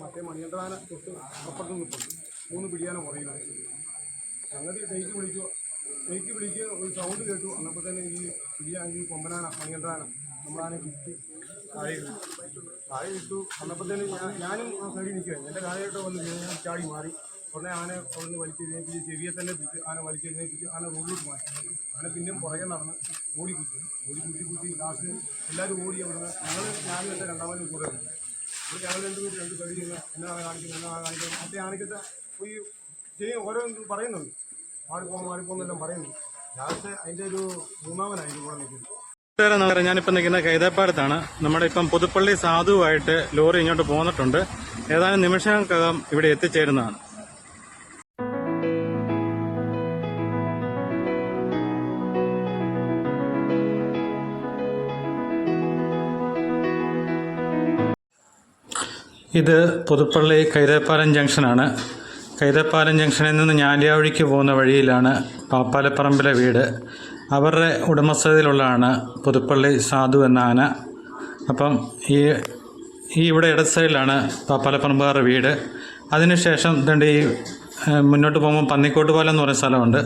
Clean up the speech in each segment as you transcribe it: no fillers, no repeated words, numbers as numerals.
മറ്റേ മണിയന്ത്രാന തൊട്ട് അപ്പുറത്ത് നിൽപ്പുണ്ട് 3 പിടിയാന പുറകിലാണ്. ഞങ്ങൾ ടേക്ക് വിളിക്കുക ഒരു സൗണ്ട് കേട്ടു. അന്നപ്പോൾ തന്നെ ഈ പിടിയാണെങ്കിൽ കൊമ്പനാന മണിയന്ത്രാന നമ്മളാനെ കിട്ടി താഴെ ഇട്ടു. അന്നപ്പോൾ തന്നെ ഞാനും ആ സൈഡിൽ നിൽക്കുകയായിരുന്നു. എൻ്റെ കാലഘട്ടം വന്ന് ഞാൻ ചാടി മാറി. ഉടനെ ആന അവിടെ നിന്ന് വലിച്ചെഴുന്നേപ്പിച്ച് ചെവിയെ തന്നെ പിടിച്ച് ആന വലിച്ചെഴുന്നേപ്പിച്ച് ആന റോഡിലോട്ട് മാറ്റി. ആന പിന്നെയും പുറകെ നടന്ന് ഓടിക്കുത്തി ലാസ്റ്റ് എല്ലാവരും ഓടി. അവിടെ ഞാനും എൻ്റെ രണ്ടാമനും കൂടെ ഉണ്ട്. അപ്പോൾ ഞങ്ങൾ രണ്ട് സൈഡിൽ എന്നാണ് കാണിക്കുന്നത് മറ്റേ ആനക്കത്തെ ഈ ഓരോ പറയുന്നുണ്ട് മാറിപ്പോന്നെല്ലാം പറയുന്നുണ്ട്. ലാസ്റ്റ് അതിൻ്റെ ഒരു മൂന്നാമനായി കൂടെ നിൽക്കുന്നത്. ഞാനിപ്പോൾ നിൽക്കുന്ന കൈതപ്പാടത്താണ്. നമ്മുടെ ഇപ്പം പുതുപ്പള്ളി സാധുവായിട്ട് ലോറി ഇങ്ങോട്ട് പോന്നിട്ടുണ്ട്. ഏതാനും നിമിഷങ്ങൾക്കകം ഇവിടെ എത്തിച്ചേരുന്നതാണ്. ഇത് പുതുപ്പള്ളി കൈതപ്പാലം ജംഗ്ഷനാണ്. കൈതപ്പാലം ജംഗ്ഷനിൽ നിന്ന് ഞാലിയാവഴിക്ക് പോകുന്ന വഴിയിലാണ് പാപ്പാലപ്പറമ്പിലെ വീട്. അവരുടെ ഉടമസ്ഥതയിലുള്ളതാണ് പുതുപ്പള്ളി സാധു എന്ന ആന. അപ്പം ഈ ഇവിടെ ഇടത് സൈഡിലാണ് പാപ്പാലപ്പറമ്പുകാരുടെ വീട്. അതിനുശേഷം ഈ മുന്നോട്ട് പോകുമ്പോൾ പന്നിക്കോട്ട് പാലം എന്ന് പറയുന്ന സ്ഥലമുണ്ട്.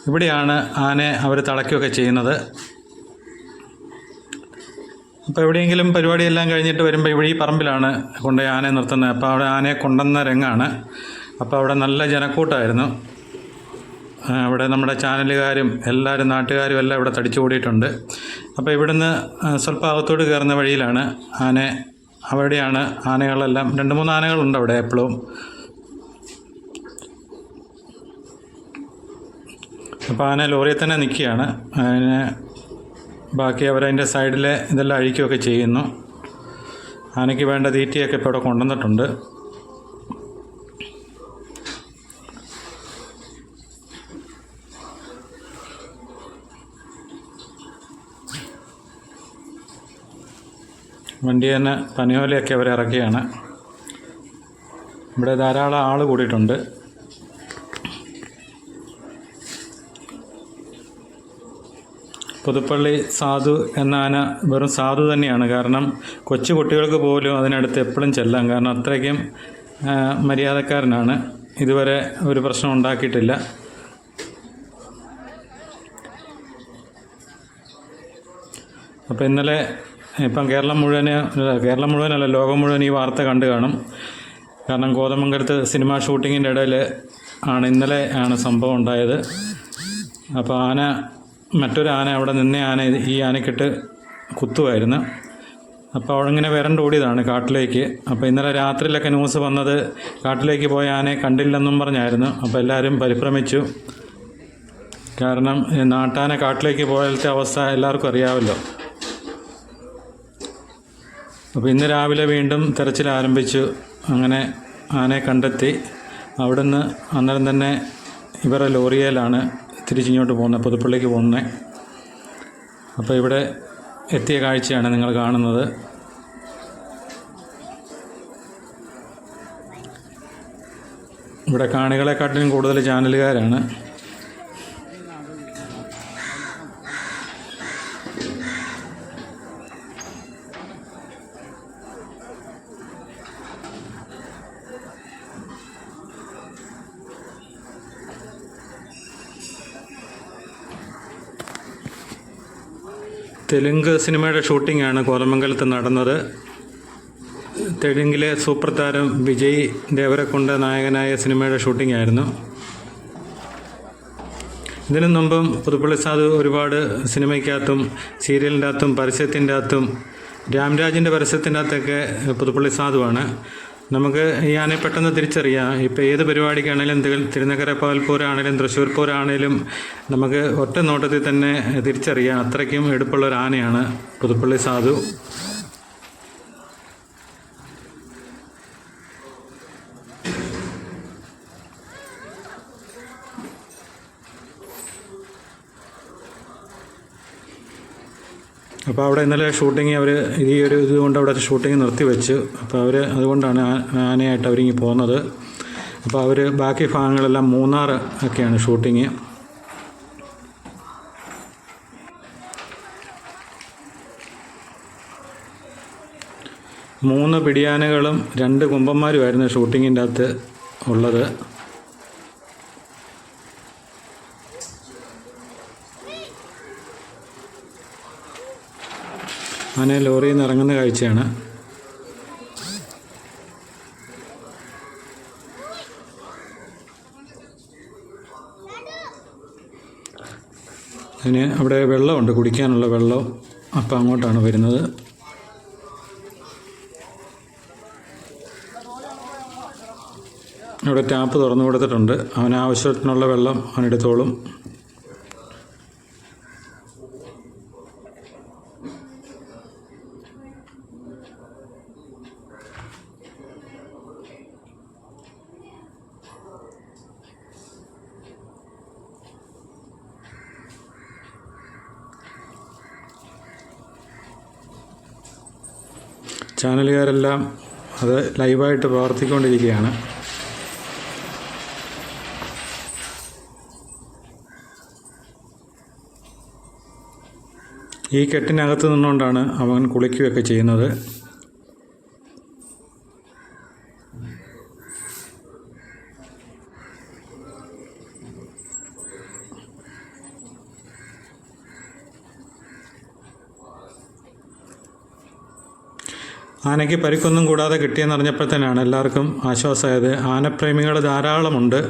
ഇവിടെയാണ് ആനയെ അവർ തളയ്ക്കുകയൊക്കെ ചെയ്യുന്നത്. അപ്പോൾ എവിടെയെങ്കിലും പരിപാടിയെല്ലാം കഴിഞ്ഞിട്ട് വരുമ്പോൾ ഇവിടെ ഈ പറമ്പിലാണ് കൊണ്ടുപോയി ആനയെ നിർത്തുന്നത്. അപ്പോൾ അവിടെ ആനയെ കൊണ്ടുവന്ന രംഗമാണ്. അപ്പോൾ അവിടെ നല്ല ജനക്കൂട്ടമായിരുന്നു. അവിടെ നമ്മുടെ ചാനലുകാരും എല്ലാവരും നാട്ടുകാരും എല്ലാം ഇവിടെ തടിച്ചു കൂടിയിട്ടുണ്ട്. അപ്പോൾ ഇവിടുന്ന് സ്വല്പം അകത്തോട്ട് കയറുന്ന വഴിയിലാണ് അവിടെയാണ് ആനകളെല്ലാം 2-3 ആനകളുണ്ട് അവിടെ എപ്പോഴും. അപ്പോൾ ആന ലോറിയിൽ തന്നെ നിൽക്കുകയാണ്. അതിന് ബാക്കി അവരതിൻ്റെ സൈഡിലെ ഇതെല്ലാം അഴിക്കുകയൊക്കെ ചെയ്യുന്നു. ആനയ്ക്ക് വേണ്ട തീറ്റയൊക്കെ ഇപ്പോൾ ഇവിടെ കൊണ്ടുവന്നിട്ടുണ്ട്. വണ്ടി തന്നെ പനിയോലയൊക്കെ അവർ ഇറക്കിയാണ്. ഇവിടെ ധാരാളം ആൾ കൂടിയിട്ടുണ്ട്. പുതുപ്പള്ളി സാധു എന്ന ആന വെറും സാധു തന്നെയാണ്. കാരണം കൊച്ചു കുട്ടികൾക്ക് പോലും അതിനടുത്ത് എപ്പോഴും ചെല്ലാം. കാരണം അത്രയ്ക്കും മര്യാദക്കാരനാണ്. ഇതുവരെ ഒരു പ്രശ്നം ഉണ്ടാക്കിയിട്ടില്ല. അപ്പോൾ ഇന്നലെ ഇപ്പം കേരളം മുഴുവനല്ല ലോകം മുഴുവൻ ഈ വാർത്ത കണ്ടു കാണും. കാരണം കോതമംഗലത്ത് സിനിമ ഷൂട്ടിങ്ങിൻ്റെ ഇടയിൽ ഇന്നലെ സംഭവം ഉണ്ടായത്. അപ്പോൾ മറ്റൊരു ആന അവിടെ നിന്ന ആന ഈ ആനക്കിട്ട് കുത്തുമായിരുന്നു. അപ്പോൾ അവളിങ്ങനെ വരണ്ട് ഓടിയതാണ് കാട്ടിലേക്ക്. അപ്പോൾ ഇന്നലെ രാത്രിയിലൊക്കെ ന്യൂസ് വന്നത് കാട്ടിലേക്ക് പോയ ആനയെ കണ്ടില്ലെന്നും പറഞ്ഞായിരുന്നു. അപ്പോൾ എല്ലാവരും പരിഭ്രമിച്ചു. കാരണം നാട്ടാന കാട്ടിലേക്ക് പോയാലത്തെ അവസ്ഥ എല്ലാവർക്കും അറിയാമല്ലോ. അപ്പോൾ ഇന്ന് രാവിലെ വീണ്ടും തെരച്ചിൽ ആരംഭിച്ചു. അങ്ങനെ ആനയെ കണ്ടെത്തി. അവിടുന്ന് അന്നേരം തന്നെ ഇവരുടെ ലോറിയയിലാണ് തിരിച്ചിങ്ങോട്ട് പോകുന്നത്, പുതുപ്പള്ളിക്ക് പോകുന്നത്. അപ്പോൾ ഇവിടെ എത്തിയ കാഴ്ചയാണ് നിങ്ങൾ കാണുന്നത്. ഇവിടെ കാണികളെക്കാട്ടിലും കൂടുതൽ ചാനലുകാരാണ്. തെലുങ്ക് സിനിമയുടെ ഷൂട്ടിങ്ങാണ് കോതമംഗലത്ത് നടന്നത്. തെലുങ്കിലെ സൂപ്പർ താരം വിജയ് ദേവരക്കൊണ്ട നായകനായ സിനിമയുടെ ഷൂട്ടിംഗ് ആയിരുന്നു. ഇതിനു മുമ്പും പുതുപ്പള്ളി സാധു ഒരുപാട് സിനിമയ്ക്കകത്തും സീരിയലിൻ്റെ അകത്തും പരസ്യത്തിൻ്റെ അകത്തും രാംരാജിൻ്റെ പരസ്യത്തിൻ്റെ അകത്തൊക്കെ പുതുപ്പള്ളി സാധുവാണ്. നമുക്ക് ഈ ആനയെ പെട്ടെന്ന് തിരിച്ചറിയാം. ഇപ്പോൾ ഏത് പരിപാടിക്കാണേലും തിരുനക്കര പകൽപ്പൂരാണേലും തൃശ്ശൂർ പൂരാണേലും നമുക്ക് ഒറ്റ നോട്ടത്തിൽ തന്നെ തിരിച്ചറിയാം. അത്രയ്ക്കും എടുപ്പുള്ളൊരു ആനയാണ് പുതുപ്പള്ളി സാധു. അപ്പോൾ അവിടെ ഇന്നലെ ഷൂട്ടിങ് അവർ ഇതുകൊണ്ട് അവിടെ ഷൂട്ടിങ് നിർത്തിവെച്ചു. അപ്പോൾ അവർ അതുകൊണ്ടാണ് ആനയായിട്ട് അവരിങ്ങി പോകുന്നത്. അപ്പോൾ അവർ ബാക്കി ഭാഗങ്ങളെല്ലാം മൂന്നാർ ഒക്കെയാണ് ഷൂട്ടിങ്. 3 പിടിയാനകളും 2 കുമ്പന്മാരുമായിരുന്നു ഷൂട്ടിങ്ങിൻ്റെ അകത്ത് ഉള്ളത്. ആന ലോറിയിൽ നിന്ന് ഇറങ്ങുന്ന കാഴ്ചയാണ്. അതിന് അവിടെ വെള്ളമുണ്ട്, കുടിക്കാനുള്ള വെള്ളം. അപ്പം അങ്ങോട്ടാണ് വരുന്നത്. ഇവിടെ ടാപ്പ് തുറന്നു കൊടുത്തിട്ടുണ്ട്. അവന് ആവശ്യത്തിനുള്ള വെള്ളം അവനെടുത്തോളും. ചാനലുകാരെല്ലാം അത് ലൈവായിട്ട് പ്രവർത്തിക്കൊണ്ടിരിക്കുകയാണ്. ഈ കെട്ടിനകത്ത് നിന്നുകൊണ്ടാണ് അവൻ കുളിക്കുകയൊക്കെ ചെയ്യുന്നത്. ആനയ്ക്ക് പരിക്കൊന്നും കൂടാതെ കിട്ടിയെന്നറിഞ്ഞപ്പോഴത്തേനാണ് എല്ലാവർക്കും ആശ്വാസമായത്. ആനപ്രേമികൾ ധാരാളമുണ്ട്.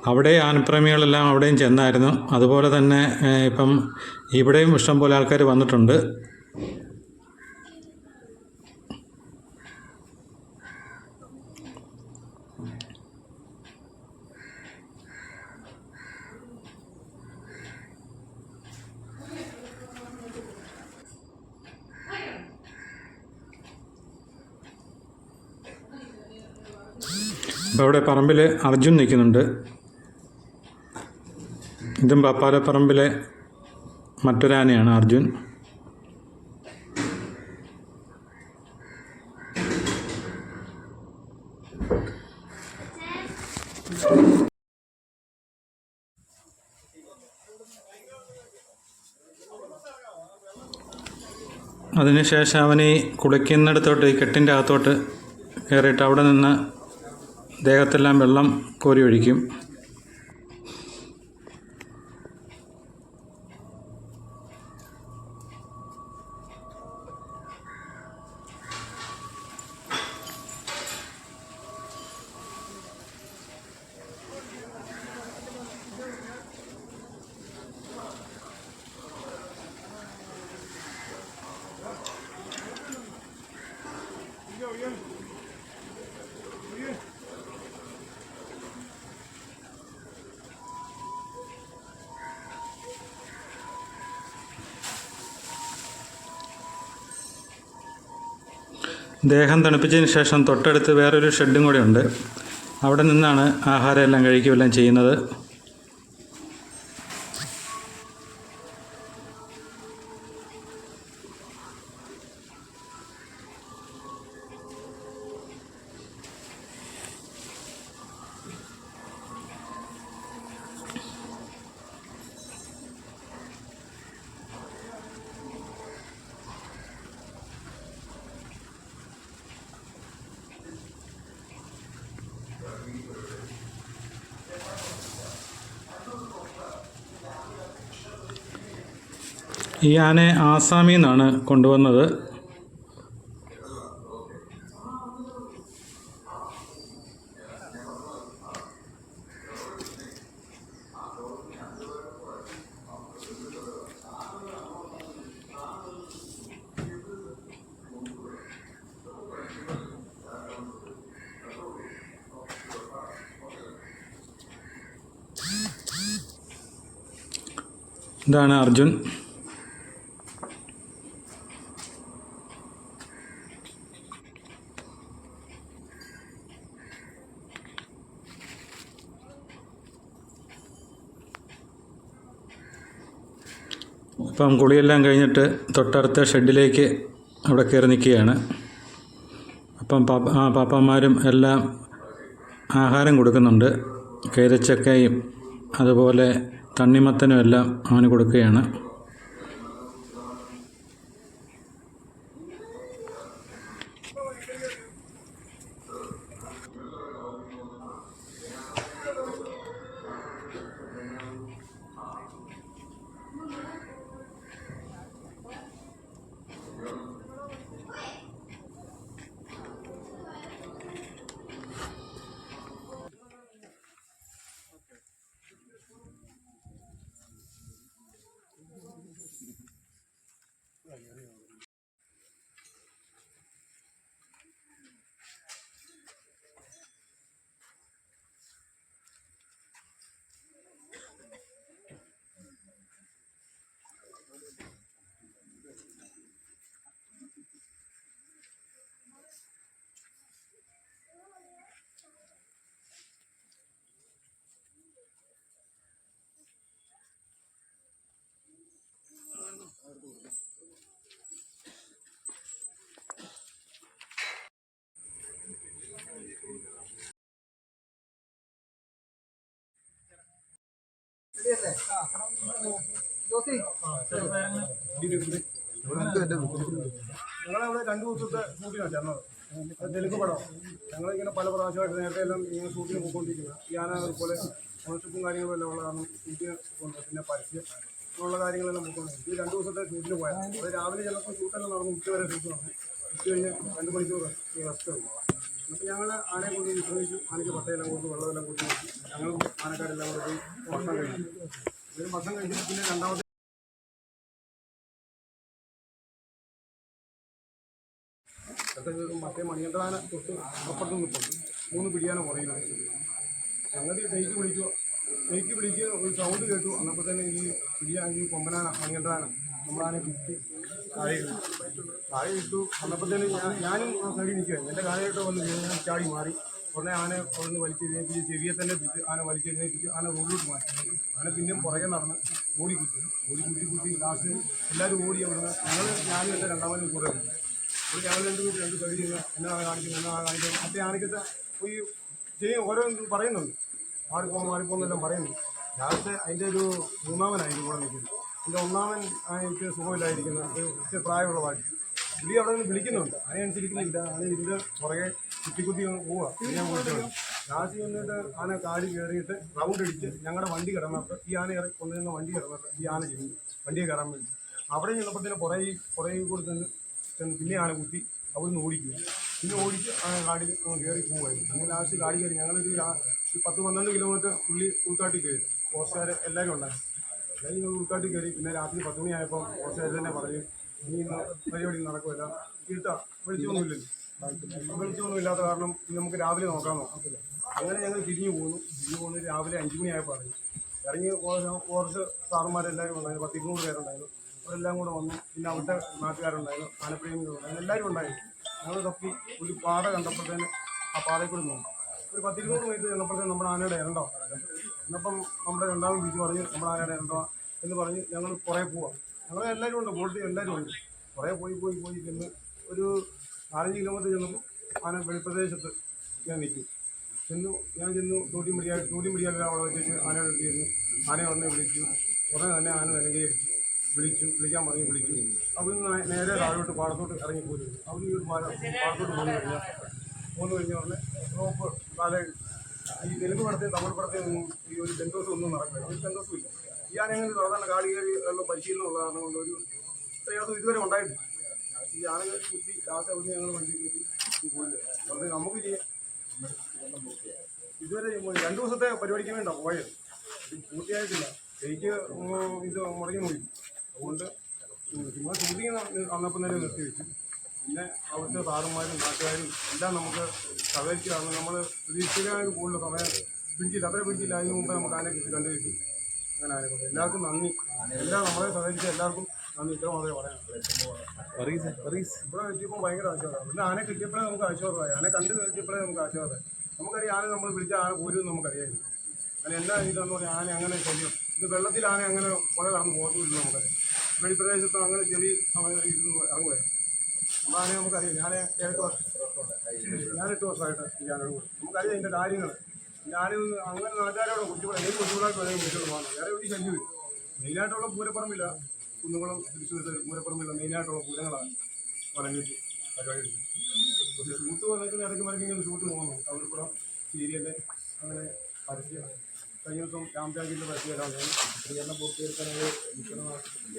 അവിടെ ആനപ്രേമികളെല്ലാം അവിടെയും ചെന്നായിരുന്നു. അതുപോലെ തന്നെ ഇപ്പം ഇവിടെയും ഇഷ്ടംപോലെ ആൾക്കാർ വന്നിട്ടുണ്ട്. ഇപ്പോൾ അവിടെ പറമ്പിൽ അർജുൻ നിൽക്കുന്നുണ്ട്. ഇതും പാപ്പാലപ്പറമ്പിലെ മറ്റൊരാനയാണ് അർജുൻ. അതിനുശേഷം അവൻ ഈ കുളിക്കുന്നിടത്തോട്ട്, ഈ കെട്ടിൻ്റെ അകത്തോട്ട് കയറിയിട്ട് അവിടെ നിന്ന് ദേഹത്തെല്ലാം വെള്ളം കോരി ഒഴിക്കും. ദേഹം തണുപ്പിച്ചതിന് ശേഷം തൊട്ടടുത്ത് വേറൊരു ഷെഡും കൂടെ ഉണ്ട്. അവിടെ നിന്നാണ് ആഹാരം എല്ലാം കഴിക്കുകയെല്ലാം ചെയ്യുന്നത്. ഈ ആനയെ ആസാമിൽ നിന്നാണ് കൊണ്ടുവന്നത്. ഇതാണ് അർജുൻ. ഇപ്പം കുളിയെല്ലാം കഴിഞ്ഞിട്ട് തൊട്ടടുത്ത ഷെഡിലേക്ക് അവിടെ കയറി നിൽക്കുകയാണ്. അപ്പം പാപ്പാന്മാരും എല്ലാം ആഹാരം കൊടുക്കുന്നുണ്ട്. കൈതച്ചക്കയും അതുപോലെ തണ്ണിമത്തനും എല്ലാം അവന് കൊടുക്കുകയാണ്. ഞങ്ങളവിടെ 2 ദിവസത്തെ ഷൂട്ടിനാണ് ചേർന്നത്. തെലുങ്ക് പടം ഞങ്ങളിങ്ങനെ പല പ്രാവശ്യമായിട്ട് നേരത്തെ എല്ലാം ഇങ്ങനെ ഷൂട്ടിന് പോയിക്കൊണ്ടിരിക്കുന്നത്. ഈ ആന അതുപോലെ ഓണർഷിപ്പും കാര്യങ്ങളും എല്ലാം ഉള്ള കാരണം ഷൂട്ടിന് പോകുന്നത്. പിന്നെ പരസ്യം ഉള്ള കാര്യങ്ങളെല്ലാം പോയിക്കൊണ്ടിരിക്കും. ഈ 2 ദിവസത്തെ ഷൂട്ടിന് പോയാൽ അത് രാവിലെ ചിലപ്പോൾ ഷൂട്ടെല്ലാം നടന്നു ഉച്ച വരെ ഷൂട്ട് നടന്നു. ഉച്ച കഴിഞ്ഞ് 2 മണിക്കൂർ റെസ്റ്റ് എടുക്കും. എന്നിട്ട് ഞങ്ങൾ ആനയെ കൊണ്ട് വിശ്രമിച്ചു. ആനയ്ക്ക് പട്ടയെല്ലാം കൊടുത്ത് വെള്ളമെല്ലാം കൊടുത്ത് ഞങ്ങളും ആനക്കാരെല്ലാം കൂടെ പോയി ഭക്ഷണം കഴിച്ചു. ഒരു ഭക്ഷണം കഴിച്ചിട്ട് പിന്നെ രണ്ടാമത്തെ മറ്റേ മണിയന്ത്രാന തൊട്ട് അപ്പുറത്ത് നിൽപ്പുണ്ട്. 3 പിടിയാന കുറയുന്നത്. ഞങ്ങൾ ടേക്ക് വിളിച്ച് ഒരു സൗണ്ട് കേട്ടു. അന്നപ്പോൾ തന്നെ ഈ പിടിയാണെങ്കിൽ കൊമ്പനാന മണിയന്ത്രാന നമ്മളാനെ കുത്തി താഴെ ഇട്ടു. അന്നപ്പോൾ തന്നെ ഞാനും ആ സൈഡിൽ നിൽക്കുകയായിരുന്നു. എൻ്റെ കാലഘട്ടം വന്ന് ഞാൻ ചാടി മാറി. ഉടനെ ആന ഒന്ന് വലിച്ചെഴുന്നേപ്പിച്ച് ചെവിയെ തന്നെ പിടിച്ച് ആന വലിച്ചെഴുന്നേപ്പിച്ച് ആന റോഡിലോട്ട് മാറ്റി. ആന പിന്നെയും പുറകെ നടന്ന് കുത്തി ലാസ്റ്റ് എല്ലാവരും ഓടി അവിടുന്ന്. ഞാനും എൻ്റെ രണ്ടാമനും കൂടെ ഉണ്ട്. അപ്പോൾ ഞങ്ങൾ 2 സൈഡിൽ നിന്ന് എന്നാണ് കാണിക്കുന്നത് മറ്റേ ആനയ്ക്കത്തെ ഈ ചെയ്യും ഓരോ പറയുന്നുണ്ട്. മാറിപ്പോന്നെല്ലാം പറയുന്നു. ലാസ്റ്റ് അതിൻ്റെ ഒരു 3ാമനായിരുന്നു കൂടെ നിൽക്കുന്നത്. എൻ്റെ 1ാമൻ എനിക്ക് സുഖമില്ലായിരിക്കുന്നത് ഇച്ചിരി പ്രായമുള്ള വാട്ടി പുള്ളി അവിടെ നിന്ന് വിളിക്കുന്നുണ്ട്. അതിനനുസരിക്കുന്നില്ല. ആന ഇതിൻ്റെ പുറകെ കുത്തി പോവുക. ഞാൻ വിളിച്ചത് ലാസ്റ്റ് ചെന്നിട്ട് ആന കാടി കയറിയിട്ട് റൗണ്ട് അടിച്ച് ഞങ്ങളുടെ വണ്ടി കിടന്നിട്ട് ഈ ആന കൊണ്ടുവരുന്ന വണ്ടി കിടന്നിട്ട് ഈ ആന ചെയ്യുന്നു വണ്ടിയെ കയറാൻ വേണ്ടി. അവിടെ ചെന്നപ്പോഴത്തേന് പുറകെ കൂടി പിന്നെ ആന കുത്തി അവിടുന്ന് ഓടിക്കുക. പിന്നെ ഓടിച്ച് ആ കാടി കയറി പോവുമായിരുന്നു. പിന്നെ ലാസ്റ്റ് കാടി കയറി ഞങ്ങളൊരു 10-12 കിലോമീറ്റർ ഉൾക്കാട്ടി കയറി. ഫോറസ്റ്റുകാർ എല്ലാവരും ഉണ്ടായിരുന്നു. എല്ലാവരും ഞങ്ങൾ ഉൾക്കാട്ടി കയറി. പിന്നെ രാത്രി 10 മണിയായപ്പോൾ ഫോറസ്റ്റുകാർ തന്നെ പറഞ്ഞു ഇനി ഇന്ന് പരിപാടി നടക്കുമല്ല. വെളിച്ചമൊന്നും ഇല്ലാത്ത കാരണം നമുക്ക് രാവിലെ നോക്കത്തില്ല. അങ്ങനെ ഞങ്ങൾ തിരിഞ്ഞു പോകുന്നു. രാവിലെ 5 മണിയായപ്പോൾ ഇറങ്ങി കുറച്ച് സാറുമാരെല്ലാവരും ഉണ്ടായിരുന്നു. 10-200 പേരുണ്ടായിരുന്നു. അവരെല്ലാം കൂടെ വന്നു. പിന്നെ അവിടുത്തെ നാട്ടുകാരുണ്ടായിരുന്നു, ആനപ്രേമികളുണ്ടായിരുന്നു, എല്ലാവരും ഉണ്ടായിരുന്നു. ഞങ്ങൾ തപ്പി ഒരു പാത കണ്ടപ്പോഴത്തേന് ആ പാതയിൽ കൂടി നോക്കും. ഒരു 10-200 മീറ്റർ ചെന്നപ്പോഴത്തേന് നമ്മുടെ ആനയുടെ ഇരണ്ടോ എന്നപ്പം നമ്മുടെ രണ്ടാമത് വിളിച്ച് പറഞ്ഞ് നമ്മുടെ ആനയുടെ ഇരണ്ടോ എന്ന് പറഞ്ഞ് ഞങ്ങൾ കുറേ പോവാം. ഞങ്ങൾ എല്ലാവരും ഉണ്ട്, ബോട്ടിൽ എല്ലാവരും ഉണ്ട്. കുറേ പോയി ചെന്ന് ഒരു 4-5 കിലോമീറ്റർ ചെന്നപ്പോൾ ആന വെളിപ്രദേശത്ത് ഞാൻ ചെന്നു തോട്ടിയും പിടിയാലും അവിടെ വെച്ചിട്ട് ആനയുടെ അടുത്തിരുന്നു. ആനയെ ഉടനെ വിളിച്ചു. ഉടനെ തന്നെ ആന നിലങ്കയടിച്ചു. വിളിക്കാൻ വിളിച്ചു. അവിടുന്ന് നേരെ താഴോട്ട് പാടത്തോട്ട് ഇറങ്ങി പോയി. അവിടുന്ന് ഈ പാടത്തോട്ട് പോന്നു കഴിഞ്ഞ ഉടനെ റോപ്പ് താഴെ ഈ തെലുങ്ക് പടത്തിൽ തമിഴ് പടത്തിൽ നിന്നും ഈ ഒരു ബന്ധോസം ഒന്നും നടക്കില്ല. ഒരു ബന്ധോസും ഇല്ല. ഈ ആനകൾ സാധാരണ കാടി കയറി ഉള്ള പരിശീലനം ഉള്ള കാരണം കൊണ്ട് ഒരു പ്രയാസം ഇതുവരെ ഉണ്ടായിട്ടില്ല. ഈ ആനകൾ കുത്തി ലാസ്റ്റ് അവിടുന്ന് ഞങ്ങൾ വണ്ടി കയറ്റി പോയില്ല. അതുകൊണ്ട് നമുക്ക് ചെയ്യാം. ഇതുവരെ 2 ദിവസത്തെ പരിപാടിക്ക് വേണ്ടിയാണ് പോയത്. പൂർത്തിയായിട്ടില്ല. എനിക്ക് ഇത് മുടങ്ങി പോയി. അതുകൊണ്ട് ചുമ്മാ ഷൂട്ടിങ് അന്നപ്പം തന്നെ നിർത്തി വെച്ചു. പിന്നെ അവിടുത്തെ സാറുമാരും നാട്ടുകാരും എല്ലാം നമുക്ക് സഹകരിച്ച് കാരണം നമ്മൾ പ്രതീക്ഷിക്കാനും കൂടുതൽ സമയം പിടിച്ചില്ല. അതിന് മുമ്പ് നമുക്ക് ആനയെ കിട്ടി കണ്ടു കിട്ടി. അങ്ങനെ ആനക്കൊണ്ട് എല്ലാവർക്കും നന്ദി. എല്ലാം നമ്മളെ സഹകരിച്ച എല്ലാവർക്കും നന്ദി. ഇത്ര മാത്രമേ പറയാം. ഇവിടെ എത്തിയപ്പോൾ ഭയങ്കര ആശ്വാസമാണ്. പിന്നെ ആന കിട്ടിയപ്പോഴേ നമുക്ക് ആശ്വാസമായി. ആന കണ്ടു കിട്ടിയപ്പോഴേ നമുക്ക് ആശ്വാസമായി. നമുക്കറിയാം ആന നമ്മൾ വിളിച്ച ആന പോരും നമുക്കറിയാമായിരുന്നു. അങ്ങനെ എല്ലാ ഇതെന്ന് പറഞ്ഞാൽ ആന അങ്ങനെ ശല്യം. ഇത് വെള്ളത്തിൽ ആന അങ്ങനെ പുഴ കടന്ന് പോകത്തുമില്ല. നമുക്കറിയാം വെളിപ്രദേശത്ത് അങ്ങനെ ചെറിയ ഇരുന്ന് ഇറങ്ങുമായിരുന്നു. നമ്മൾ ആനയെ നമുക്കറിയാം. ഞാൻ 8 വർഷമായിട്ട് ഈ ആനയോട് നമുക്കറിയാം ഇതിൻ്റെ കാര്യങ്ങൾ. ഞാൻ അങ്ങനെ നാട്ടുകാരോട് കൊച്ചുപിള്ളേർക്ക് വരെ വിളിച്ചോണ്ട് പോകുന്നത്. വേറെ ഒരു ശല്യമില്ല. മെയിനായിട്ടുള്ള പൂരപ്പറമ്പില്ല, കുന്നുകുളം തൃശ്ശൂർ പൂരപ്പറമ്പില്ല മെയിനായിട്ടുള്ള പൂരങ്ങളാണ് വടങ്ങിട്ട് പരിപാടി എടുക്കുന്നത്. ഷൂട്ട് വന്നിട്ട് ഇടയ്ക്ക് മറിഞ്ഞിങ്ങനെ ഷൂട്ട് പോകുന്നു. തമിഴ്പ്പുറം സീരിയല് അങ്ങനെ പരസ്യം കഴിഞ്ഞ ദിവസം രാംരാജിൻ്റെ പരസ്യമെല്ലാം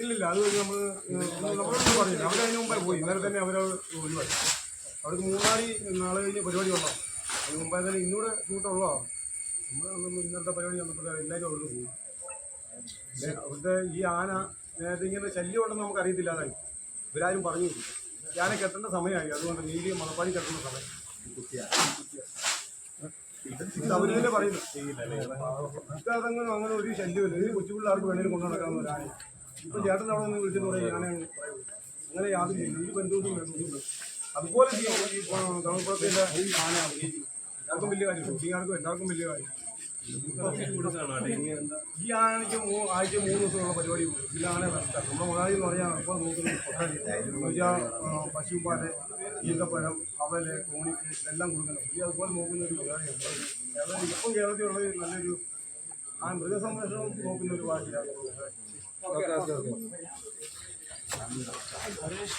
ഇല്ലില്ല. അത് നമ്മളോട് പറഞ്ഞില്ല. അവരതിന് മുമ്പേ പോയി. ഇന്നലെ തന്നെ അവർ ഒഴിവായി. അവർക്ക് മൂന്നാടി നാളെ കഴിഞ്ഞ് പരിപാടി ഉള്ളതാണ്. അതിന് മുമ്പേ തന്നെ ഇന്നൂടെ ഷൂട്ടുള്ളതാണ്. നമ്മൾ ഇന്നത്തെ പരിപാടി വന്നപ്പോൾ എല്ലാവരും അവിടെ പോയി. അവിടുത്തെ ഈ ആന നേരത്തെ ഇങ്ങനെ ശല്യം ഉണ്ടെന്ന് നമുക്ക് അറിയത്തില്ലാതായി. ഇവരാരും പറഞ്ഞു ഈ ആന കെട്ടേണ്ട സമയമായി. അതുകൊണ്ട് നീലി മണപ്പാടി കെട്ടേണ്ട സമയം അവർ തന്നെ പറയുന്നു. ഇതങ്ങനെ അങ്ങനെ ഒരു ശല്യമില്ല. ഈ കൊച്ചുപിള്ളേർക്ക് വേണേലും കൊണ്ടു നടക്കാവുന്ന ഒരു ആന. ഇപ്പം ചേട്ടൻ അവിടെ നിന്ന് വിളിച്ചെന്ന് പറയും ആന അങ്ങനെ യാതൊരു ചെയ്യും. ഈ ബന്ധുവും വേണ്ട അതുപോലെ ചെയ്യും. ഈ തമിഴ്പ്പുറത്തിൻ്റെ ആന എല്ലാവർക്കും വലിയ കാര്യം. ഷൂട്ടിങ്ങാർക്കും എല്ലാവർക്കും വലിയ കാര്യം. ഈ ആനയ്ക്ക് ആഴ്ച 3 ദിവസമുള്ള പരിപാടി പോകും. ഇതിൽ ആന നമ്മുടെ മുതലാളി എന്ന് പറഞ്ഞാൽ ഇപ്പോൾ നോക്കുന്നത് പശുപ്പാല്, ഈന്തപ്പഴം, അവല്, കോണിക്ക് എല്ലാം കൊടുക്കണം. ഈ അതുപോലെ നോക്കുന്ന ഒരു മുതലാളിയാണ്. ഇപ്പം കേരളത്തിലുള്ളത് നല്ലൊരു ആ മൃഗസംരക്ഷണം നോക്കുന്ന ഒരു പാർട്ടിയാണ് കോൺഗ്രസ്.